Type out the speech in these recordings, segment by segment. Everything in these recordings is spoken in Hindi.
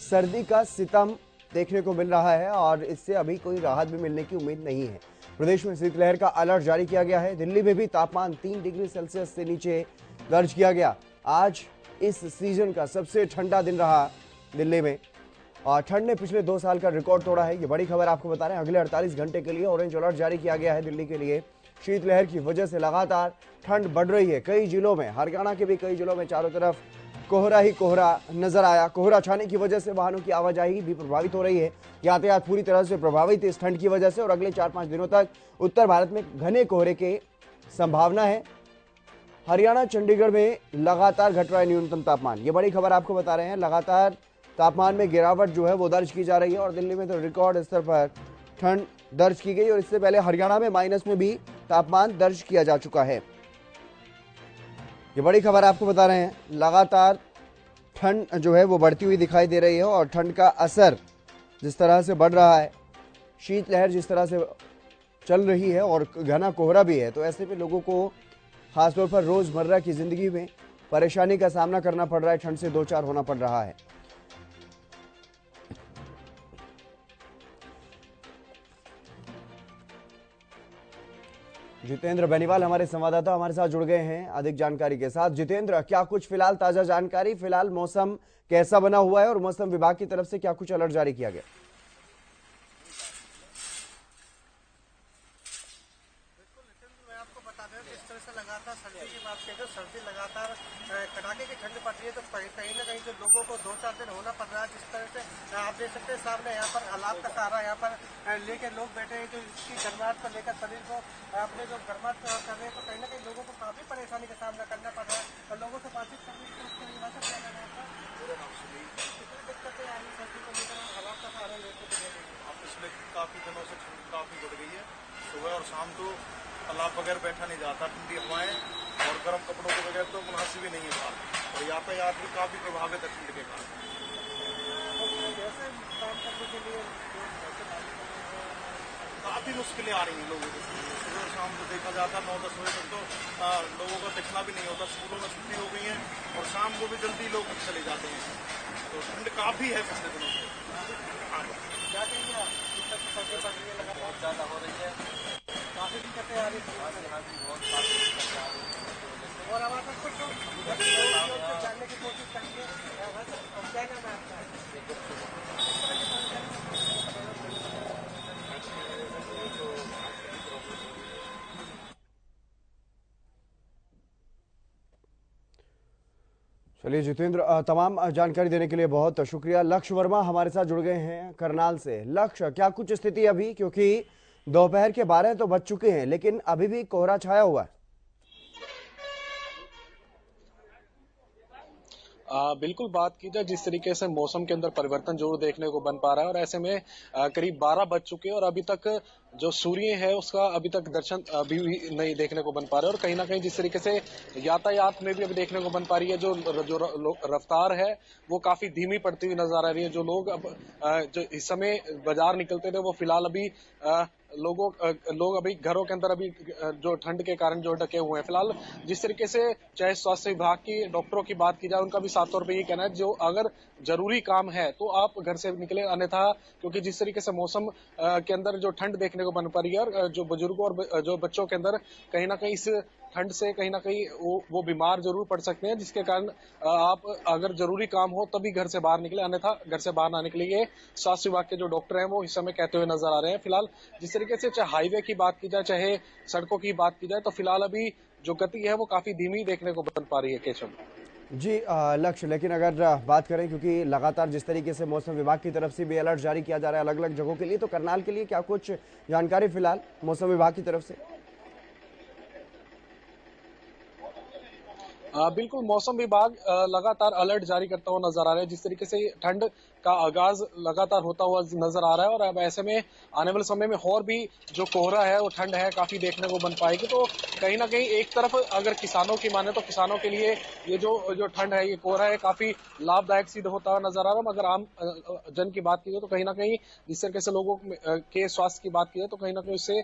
सर्दी का सितम देखने को मिल रहा है और इससे अभी कोई राहत भी मिलने की उम्मीद नहीं है। प्रदेश में शीतलहर का अलर्ट जारी किया गया है। दिल्ली में भी तापमान 3 डिग्री सेल्सियस से नीचे दर्ज किया गया। आज इस सीजन का सबसे ठंडा दिन रहा दिल्ली में और ठंड ने पिछले 2 साल का रिकॉर्ड तोड़ा है। ये बड़ी खबर आपको बता रहे हैं। अगले 48 घंटे के लिए ऑरेंज अलर्ट जारी किया गया है दिल्ली के लिए। शीतलहर की वजह से लगातार ठंड बढ़ रही है। कई जिलों में, हरियाणा के भी कई जिलों में चारों तरफ कोहरा ही कोहरा नजर आया। कोहरा छाने की वजह से वाहनों की आवाजाही भी प्रभावित हो रही है। यातायात पूरी तरह से प्रभावित है इस ठंड की वजह से और अगले 4-5 दिनों तक उत्तर भारत में घने कोहरे की संभावना है। हरियाणा, चंडीगढ़ में लगातार घट रहा है न्यूनतम तापमान। ये बड़ी खबर आपको बता रहे हैं। लगातार तापमान में गिरावट जो है वो दर्ज की जा रही है और दिल्ली में तो रिकॉर्ड स्तर पर ठंड दर्ज की गई और इससे पहले हरियाणा में माइनस में भी तापमान दर्ज किया जा चुका है। ये बड़ी खबर आपको बता रहे हैं। लगातार ठंड जो है वो बढ़ती हुई दिखाई दे रही है और ठंड का असर जिस तरह से बढ़ रहा है, शीतलहर जिस तरह से चल रही है और घना कोहरा भी है, तो ऐसे में लोगों को खासतौर पर रोजमर्रा की जिंदगी में परेशानी का सामना करना पड़ रहा है। ठंड से दो चार होना पड़ रहा है। जितेंद्र बेनीवाल हमारे संवाददाता हमारे साथ जुड़ गए हैं अधिक जानकारी के साथ। जितेंद्र, क्या कुछ फिलहाल ताजा जानकारी, फिलहाल मौसम कैसा बना हुआ है और मौसम विभाग की तरफ से क्या कुछ अलर्ट जारी किया गया? मैं आपको बता दें जिस तरह से लगातार सर्दी की बात करें तो सर्दी लगातार कड़ाके की ठंड पड़ रही है, तो कहीं ना कहीं जो लोगों को 2-4 दिन होना पड़ रहा है। जिस तरह से आप देख सकते हैं सामने यहाँ पर हालात का तारा यहाँ पर लेके लोग बैठे हैं, जो इसकी गर्माहट को लेकर शरीर को अपने जो गर्माहट कर रहे हैं, तो कहीं ना कहीं लोगों को काफी परेशानी का सामना करना पड़ रहा है और लोगों से बातचीत करने की कोशिश करी। वैसे क्या कहना है, कितनी दिक्कतें आ रही सर्दी को लेकर हालात का सहारा लेते आप पिछले काफी दिनों से ठंड काफी बढ़ गई है। सुबह और शाम तो तालाब बगैर बैठा नहीं जाता, ठंडी हवाएं और गर्म कपड़ों के बगैर तो मुनासिब ही नहीं है बात। और यातायात भी काफी प्रभावित है ठंड के कारण। कैसे काम करने के लिए काफी मुश्किलें आ रही हैं लोगों को। सुबह और शाम को देखा जाता 9-10 बजे तक तो लोगों का दिखना भी नहीं होता। स्कूलों में छुट्टी हो गई है और शाम को भी जल्दी लोग चले जाते हैं। तो ठंड काफी है पिछले दिनों से। क्या कहेंगे आप? सर्दी पड़ रही है, लगातार बहुत ज्यादा हो रही है, काफी दिक्कतें आ रही है। और हमारे पास कुछ जानने की कोशिश करेंगे। क्या नाम है आपका? चलिए जितेंद्र, तमाम जानकारी देने के लिए बहुत शुक्रिया। लक्ष्य वर्मा हमारे साथ जुड़ गए हैं करनाल से। लक्ष्य, क्या कुछ स्थिति अभी, क्योंकि दोपहर के 12 तो बज चुके हैं लेकिन अभी भी कोहरा छाया हुआ है? बिल्कुल, बात की जाए जिस तरीके से मौसम के अंदर परिवर्तन जरूर देखने को बन पा रहा है और ऐसे में करीब 12 बज चुके हैं और अभी तक जो सूर्य है उसका अभी तक दर्शन अभी भी नहीं देखने को बन पा रहा है। और कहीं ना कहीं जिस तरीके से यातायात में भी अभी देखने को बन पा रही है, जो रफ्तार है वो काफी धीमी पड़ती हुई नजर आ रही है। जो लोग अब जो इस समय बाजार निकलते थे वो फिलहाल अभी लोग अभी घरों के अंदर अभी जो ठंड के कारण जो ढके हुए हैं। फिलहाल जिस तरीके से चाहे स्वास्थ्य विभाग की डॉक्टरों की बात की जाए, उनका भी साफ तौर पे ये कहना है जो अगर जरूरी काम है तो आप घर से निकले, अन्यथा क्योंकि जिस तरीके से मौसम के अंदर जो ठंड देखने को बन पा रही है और जो बुजुर्गों और जो बच्चों के अंदर कहीं ना कहीं इस ठंड से कहीं ना कहीं वो बीमार जरूर पड़ सकते हैं, जिसके कारण आप अगर जरूरी काम हो तभी घर से बाहर निकले, अन्यथा घर से बाहर ना निकले। ये स्वास्थ्य विभाग के जो डॉक्टर हैं वो इस समय कहते हुए नजर आ रहे हैं। फिलहाल जिस तरीके से चाहे हाईवे की बात की जाए चाहे सड़कों की बात की जाए, तो फिलहाल अभी जो गति है वो काफी धीमी देखने को बन पा रही है। केशव जी लक्ष्य, लेकिन अगर बात करें, क्योंकि लगातार जिस तरीके से मौसम विभाग की तरफ से भी अलर्ट जारी किया जा रहा है अलग अलग जगहों के लिए, तो करनाल के लिए क्या कुछ जानकारी फिलहाल मौसम विभाग की तरफ से? बिल्कुल, मौसम विभाग लगातार अलर्ट जारी करता हुआ नजर आ रहा है। जिस तरीके से ठंड का आगाज लगातार होता हुआ नजर आ रहा है और अब ऐसे में आने वाले समय में और भी जो कोहरा है वो ठंड है काफी देखने को बन पाएगी। तो कहीं ना कहीं एक तरफ अगर किसानों की माने तो किसानों के लिए ये जो ठंड है, ये कोहरा है, काफी लाभदायक सिद्ध होता हुआ नजर आ रहा है। मगर आम जन की बात की जाए तो कहीं ना कहीं जिस तरीके से लोगों के स्वास्थ्य की बात की जाए तो कहीं ना कहीं उससे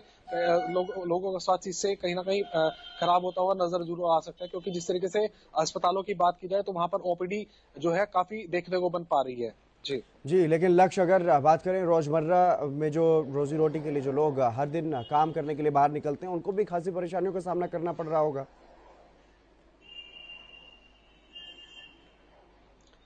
लोगों का स्वास्थ्य इससे कहीं ना कहीं खराब होता हुआ नजर जरूर आ सकता है, क्योंकि जिस तरीके से अस्पतालों की बात की जाए तो वहां पर ओपीडी जो है काफी देखने को बन पा रही है। जी, लेकिन लक्ष्य अगर बात करें रोजमर्रा में जो रोजी रोटी के लिए जो लोग हर दिन काम करने के लिए बाहर निकलते हैं, उनको भी खासी परेशानियों का सामना करना पड़ रहा होगा।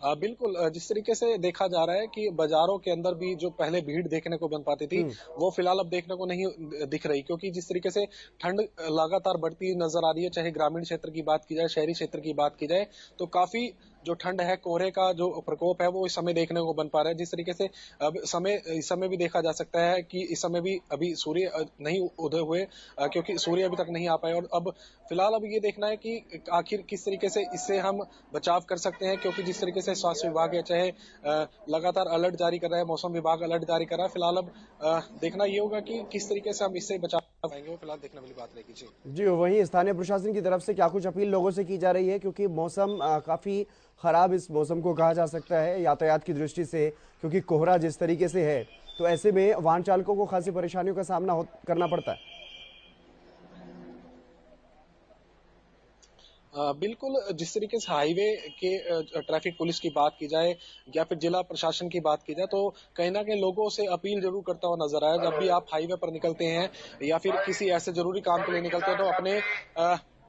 बिल्कुल, जिस तरीके से देखा जा रहा है कि बाजारों के अंदर भी जो पहले भीड़ देखने को बन पाती थी, वो फिलहाल अब देखने को नहीं दिख रही, क्योंकि जिस तरीके से ठंड लगातार बढ़ती नजर आ रही है, चाहे ग्रामीण क्षेत्र की बात की जाए, शहरी क्षेत्र की बात की जाए, तो काफी जो ठंड है, कोहरे का जो प्रकोप है, वो इस समय देखने को बन पा रहा है। जिस तरीके से अब इस समय भी देखा जा सकता है कि इस समय भी अभी सूर्य नहीं उदय हुए, क्योंकि सूर्य अभी तक नहीं आ पाए, और अब फिलहाल अब ये देखना है कि आखिर किस तरीके से इससे हम बचाव कर सकते हैं, क्योंकि जिस तरीके से स्वास्थ्य विभाग है, चाहे लगातार अलर्ट जारी कर रहा है, मौसम विभाग अलर्ट जारी कर रहा है। फिलहाल अब देखना ये होगा कि किस तरीके से हम इससे बचा पाएंगे, वो फिलहाल देखने वाली बात रहेगी। जी, वहीं स्थानीय प्रशासन की तरफ से क्या कुछ अपील लोगों से की जा रही है, क्योंकि मौसम काफी खराब इस मौसम को कहा जा सकता है यातायात की दृष्टि से, क्योंकि कोहरा जिस तरीके से है, तो ऐसे में वाहन चालकों को खासी परेशानियों का सामना करना पड़ता है। बिल्कुल, जिस तरीके से हाईवे के ट्रैफिक पुलिस की बात की जाए या फिर जिला प्रशासन की बात की जाए, तो कहीं ना कहीं लोगों से अपील जरूर करता हुआ नजर आया। जब भी आप हाईवे पर निकलते हैं या फिर किसी ऐसे जरूरी काम के लिए निकलते हैं, तो अपने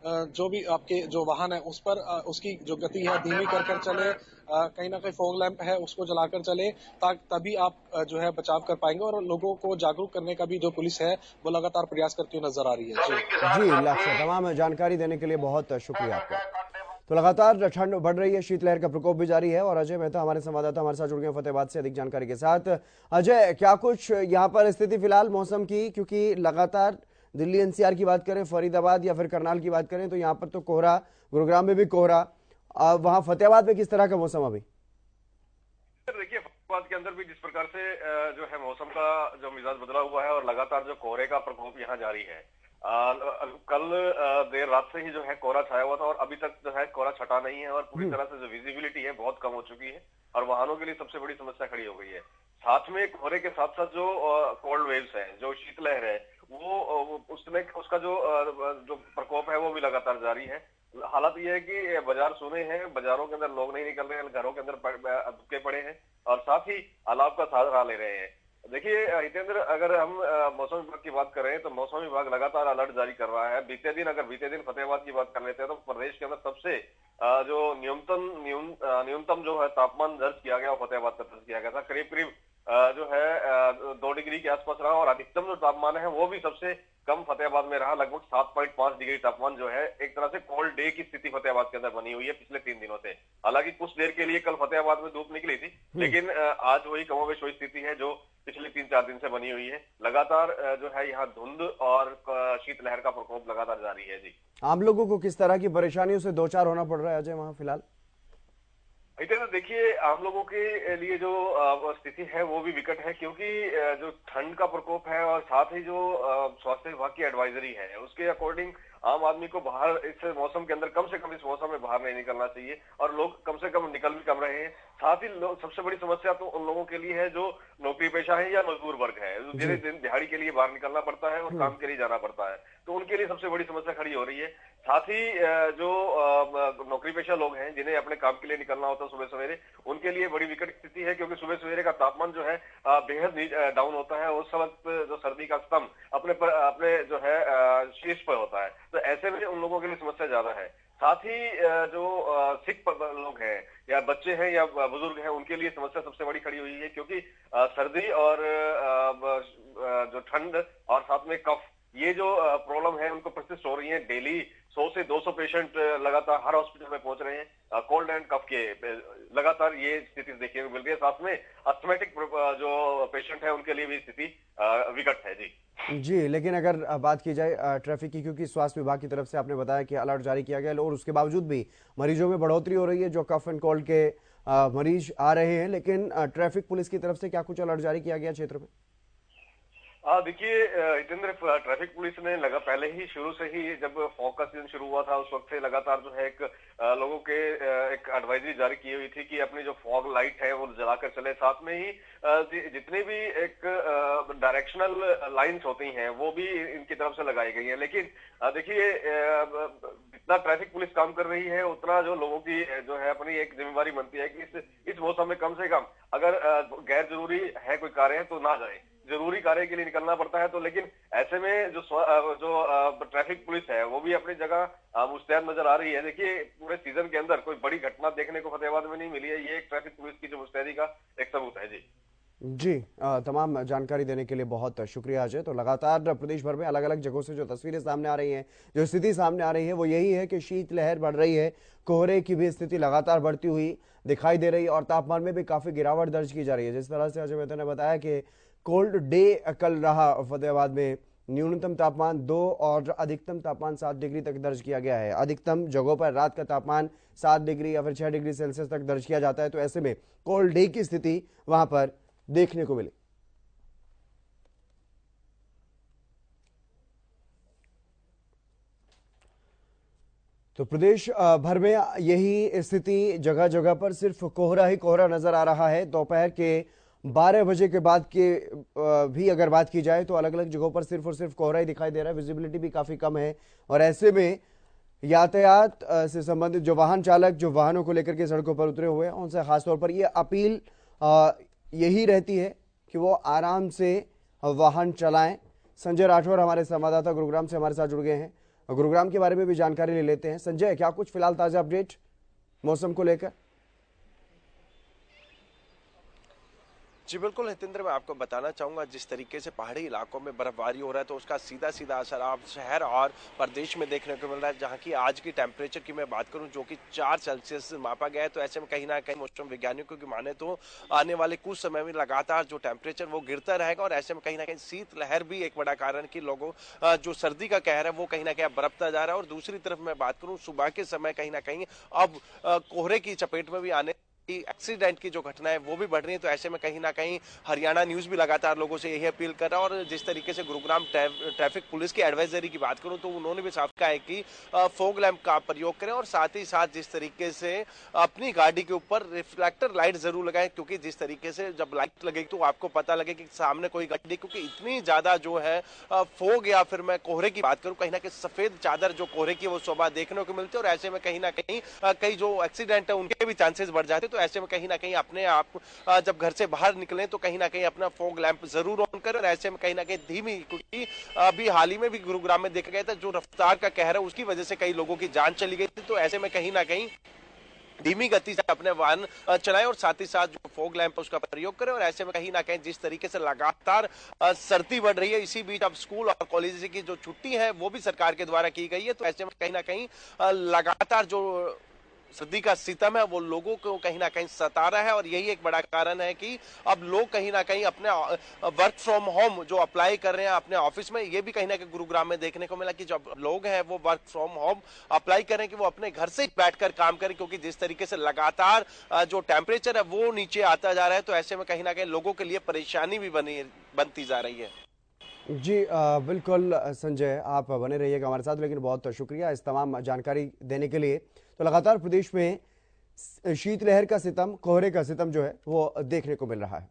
जो भी आपके जो वाहन है उस पर उसकी जो गति है धीमी कर चले, कहीं ना कहीं फॉग लैंप है उसको जलाकर चले, तभी आप जो है बचाव कर पाएंगे। और लोगों को जागरूक करने का भी जो पुलिस है वो लगातार प्रयास करती हुई नजर आ रही है। जी, लक्ष्य, तमाम जानकारी देने के लिए बहुत शुक्रिया आपका। तो लगातार ठंड बढ़ रही है, शीतलहर का प्रकोप भी जारी है, और अजय मेहता हमारे संवाददाता हमारे साथ जुड़ गए फतेहाबाद से अधिक जानकारी के साथ। अजय, क्या कुछ यहाँ पर स्थिति फिलहाल मौसम की, क्योंकि लगातार दिल्ली एनसीआर की बात करें, फरीदाबाद या फिर करनाल की बात करें, तो यहाँ पर तो कोहरा, गुरुग्राम में भी कोहरा, वहां फतेहाबाद में किस तरह का मौसम अभी? देखिए, फतेहाबाद के अंदर भी जिस प्रकार से जो है मौसम का जो मिजाज बदला हुआ है और लगातार जो कोहरे का प्रकोप यहाँ जारी है। कल देर रात से ही जो है कोहरा छाया हुआ था और अभी तक जो है कोहरा छटा नहीं है, और पूरी तरह से जो विजिबिलिटी है बहुत कम हो चुकी है, और वाहनों के लिए सबसे बड़ी समस्या खड़ी हो गई है। साथ में कोहरे के साथ साथ जो कोल्ड वेव्स है, जो शीतलहर है, वो उसमें उसका जो प्रकोप है वो भी लगातार जारी है। हालात ये है कि बाजार सुने हैं, बाजारों के अंदर लोग नहीं निकल रहे हैं, घरों के अंदर दुबके पड़े हैं, और साथ ही अलाव का सहारा ले रहे हैं। देखिए हितेंद्र, अगर हम मौसम विभाग की बात करें तो मौसम विभाग लगातार अलर्ट जारी कर रहा है। बीते दिन फतेहाबाद की बात कर लेते हैं तो प्रदेश के अंदर सबसे जो न्यूनतम जो है तापमान दर्ज किया गया, फतेहाबाद का दर्ज किया गया था। करीब करीब जो है 2 डिग्री के आसपास रहा, और अधिकतम जो तापमान है वो भी सबसे कम फतेहाबाद में रहा। लगभग 7.5 डिग्री तापमान जो है, एक तरह से कोल्ड डे की स्थिति फतेहाबाद के अंदर बनी हुई है पिछले 3 दिनों से। हालांकि कुछ देर के लिए कल फतेहाबाद में धूप निकली थी, लेकिन आज वही कमोबेश वही स्थिति है जो पिछले 3-4 दिन से बनी हुई है। लगातार जो है यहाँ धुंध और शीतलहर का प्रकोप लगातार जारी है। जी, आम लोगों को किस तरह की परेशानियों से दो चार होना पड़ रहा है अजय वहां फिलहाल? देखिए, आम लोगों के लिए जो स्थिति है वो भी विकट है, क्योंकि जो ठंड का प्रकोप है और साथ ही जो स्वास्थ्य विभाग की एडवाइजरी है उसके अकॉर्डिंग आम आदमी को बाहर इस मौसम के अंदर कम से कम इस मौसम में बाहर नहीं निकलना चाहिए, और लोग कम से कम निकल भी कम रहे हैं। साथ ही सबसे बड़ी समस्या तो उन लोगों के लिए है जो नौकरी पेशा है या मजदूर वर्ग है, जिन्हें दिन दिहाड़ी के लिए बाहर निकलना पड़ता है और काम के लिए जाना पड़ता है, तो उनके लिए सबसे बड़ी समस्या खड़ी हो रही है। साथ ही जो नौकरी पेशा लोग हैं जिन्हें अपने काम के लिए निकलना होता है सुबह सवेरे, उनके लिए बड़ी विकट स्थिति है, क्योंकि सुबह सवेरे का तापमान जो है बेहद डाउन होता है। उस वक्त जो सर्दी का स्तंभ अपने जो है शीर्ष पर होता है, तो ऐसे में उन लोगों के लिए समस्या ज्यादा है। साथ ही जो सिख लोग हैं या बच्चे हैं या बुजुर्ग हैं, उनके लिए समस्या सबसे बड़ी खड़ी हुई है, क्योंकि सर्दी और जो ठंड और साथ में कफ, ये जो प्रॉब्लम है उनको प्रसिद्ध हो रही है। डेली 100 से 200 पेशेंट लगातार हर हॉस्पिटल में पहुंच रहे हैं कोल्ड एंड कफ के, लगातार ये स्थिति देखने को मिल रही है। साथ में अस्थमेटिक जो पेशेंट है उनके लिए भी स्थिति विकट है। जी, लेकिन अगर बात की जाए ट्रैफिक की, क्योंकि स्वास्थ्य विभाग की तरफ से आपने बताया कि अलर्ट जारी किया गया और उसके बावजूद भी मरीजों में बढ़ोतरी हो रही है, जो कफ एंड कोल्ड के मरीज आ रहे हैं, लेकिन ट्रैफिक पुलिस की तरफ से क्या कुछ अलर्ट जारी किया गया क्षेत्र में? देखिए हितेंद्र, ट्रैफिक पुलिस ने लगा पहले ही शुरू से ही जब फॉग का सीजन शुरू हुआ था उस वक्त से लगातार जो है एक लोगों के एक एडवाइजरी जारी की हुई थी कि अपनी जो फॉग लाइट है वो जलाकर चले। साथ में ही जितनी भी एक डायरेक्शनल लाइंस होती हैं वो भी इनकी तरफ से लगाई गई हैं। लेकिन देखिए जितना ट्रैफिक पुलिस काम कर रही है उतना जो लोगों की जो है अपनी एक जिम्मेवारी बनती है कि इस मौसम में कम से कम अगर गैर जरूरी है कोई कार्य है तो ना जाए, जरूरी कार्य के लिए निकलना पड़ता है। तो लेकिन ऐसे में जो ट्रैफिक पुलिस है वो भी अपनी जगह मुस्तैद नजर आ रही है। देखिए पूरे सीजन के अंदर कोई बड़ी घटना देखने को फतेहाबाद में नहीं मिली है, ये एक ट्रैफिक पुलिस की जो मुस्तैदी का एक सबूत है। जी जी, तमाम जानकारी देने के लिए बहुत शुक्रिया अजय। तो लगातार प्रदेश भर में अलग अलग जगहों से जो तस्वीरें सामने आ रही हैं, जो स्थिति सामने आ रही है वो यही है कि शीतलहर बढ़ रही है, कोहरे की भी स्थिति लगातार बढ़ती हुई दिखाई दे रही है और तापमान में भी काफी गिरावट दर्ज की जा रही है। जिस तरह से अजय मेहता ने बताया कि कोल्ड डे कल रहा फतेहाबाद में, न्यूनतम तापमान 2 और अधिकतम तापमान 7 डिग्री तक दर्ज किया गया है। अधिकतम जगहों पर रात का तापमान 7 डिग्री या फिर 6 डिग्री सेल्सियस तक दर्ज किया जाता है। तो ऐसे में कोल्ड डे की स्थिति वहां पर देखने को मिली। तो प्रदेश भर में यही स्थिति, जगह जगह पर सिर्फ कोहरा ही कोहरा नजर आ रहा है। दोपहर के 12 बजे के बाद के भी अगर बात की जाए तो अलग अलग जगहों पर सिर्फ और सिर्फ कोहरा ही दिखाई दे रहा है। विजिबिलिटी भी काफी कम है और ऐसे में यातायात से संबंधित जो वाहन चालक जो वाहनों को लेकर के सड़कों पर उतरे हुए हैं उनसे खासतौर पर यह अपील यही रहती है कि वो आराम से वाहन चलाएं। संजय राठौर हमारे संवाददाता गुरुग्राम से हमारे साथ जुड़ गए हैं, गुरुग्राम के बारे में भी जानकारी ले लेते हैं। संजय, क्या कुछ फिलहाल ताजा अपडेट मौसम को लेकर? जी बिल्कुल हितेंद्र, मैं आपको बताना चाहूंगा जिस तरीके से पहाड़ी इलाकों में बर्फबारी हो रहा है तो उसका सीधा सीधा असर आप शहर और प्रदेश में देखने को मिल रहा है। जहां की आज की टेम्परेचर की मैं बात करूं जो कि 4 सेल्सियस मापा गया है, तो ऐसे में कहीं ना कहीं मौसम वैज्ञानिकों की माने तो आने वाले कुछ समय में लगातार जो टेम्परेचर वो गिरता रहेगा और ऐसे में कहीं ना कहीं शीतलहर भी एक बड़ा कारण कि लोगों जो सर्दी का कहर है वो कहीं ना कहीं बरपता जा रहा है। और दूसरी तरफ मैं बात करूं सुबह के समय कहीं ना कहीं अब कोहरे की चपेट में भी आने एक्सीडेंट की जो घटना है वो भी बढ़ रही है। तो ऐसे में कहीं ना कहीं हरियाणा न्यूज भी लगातार लोगों से यही अपील कर रहा है। और जिस तरीके से गुरुग्राम ट्रैफिक पुलिस की एडवाइजरी की बात करूं तो उन्होंने भी साफ कहा है कि फॉग लैंप का प्रयोग करें और साथ ही साथ जिस तरीके से अपनी गाड़ी के ऊपर रिफ्लेक्टर लाइट जरूर लगाएं, क्योंकि जिस तरीके से जब लाइट लगेगी तो आपको पता लगे कि सामने कोई गाड़ी, क्योंकि इतनी ज्यादा जो है फॉग या फिर मैं कोहरे की बात करूं कहीं ना कहीं सफेद चादर जो कोहरे की वो शोभा देखने को मिलती है और ऐसे में कहीं ना कहीं कई जो एक्सीडेंट है उनके भी चांसेस बढ़ जाते हैं। तो ऐसे में कहीं ना कहीं अपने आप जब घर से बाहर निकले तो कहीं ना कहीं अपना फॉग लैंप जरूर ऑन करें और ऐसे में कहीं ना कहीं धीमी, क्योंकि अभी हाल ही में भी गुरुग्राम में देखा गया था जो रफ्तार का कहर है उसकी वजह से कई लोगों की जान चली गई थी। तो ऐसे में कहीं ना कहीं धीमी गति से अपने वाहन चलाएं और साथ ही साथ जो फॉग लैंप उसका प्रयोग करें। और ऐसे में कहीं ना कहीं जिस तरीके से लगातार सर्दी बढ़ रही है, इसी बीच अब स्कूल और कॉलेज की जो छुट्टी है वो भी सरकार के द्वारा की गई है। तो ऐसे में कहीं ना कहीं लगातार जो सर्दी का सितम है वो लोगों को कहीं ना कहीं सता रहा है और यही एक बड़ा कारण है कि अब लोग कहीं ना कहीं अपने वर्क फ्रॉम होम जो अप्लाई कर रहे हैं अपने ऑफिस में, ये भी कहीं ना कहीं गुरुग्राम में देखने को मिला कि जब लोग हैं वो वर्क फ्रॉम होम अप्लाई करें कि वो अपने घर से ही बैठकर काम करें, क्योंकि जिस तरीके से लगातार जो टेम्परेचर है वो नीचे आता जा रहा है। तो ऐसे में कहीं ना कहीं लोगों के लिए परेशानी भी बनती जा रही है। जी बिल्कुल संजय, आप बने रहिएगा हमारे साथ, लेकिन बहुत शुक्रिया इस तमाम जानकारी देने के लिए। तो लगातार प्रदेश में शीतलहर का सितम, कोहरे का सितम जो है वो देखने को मिल रहा है।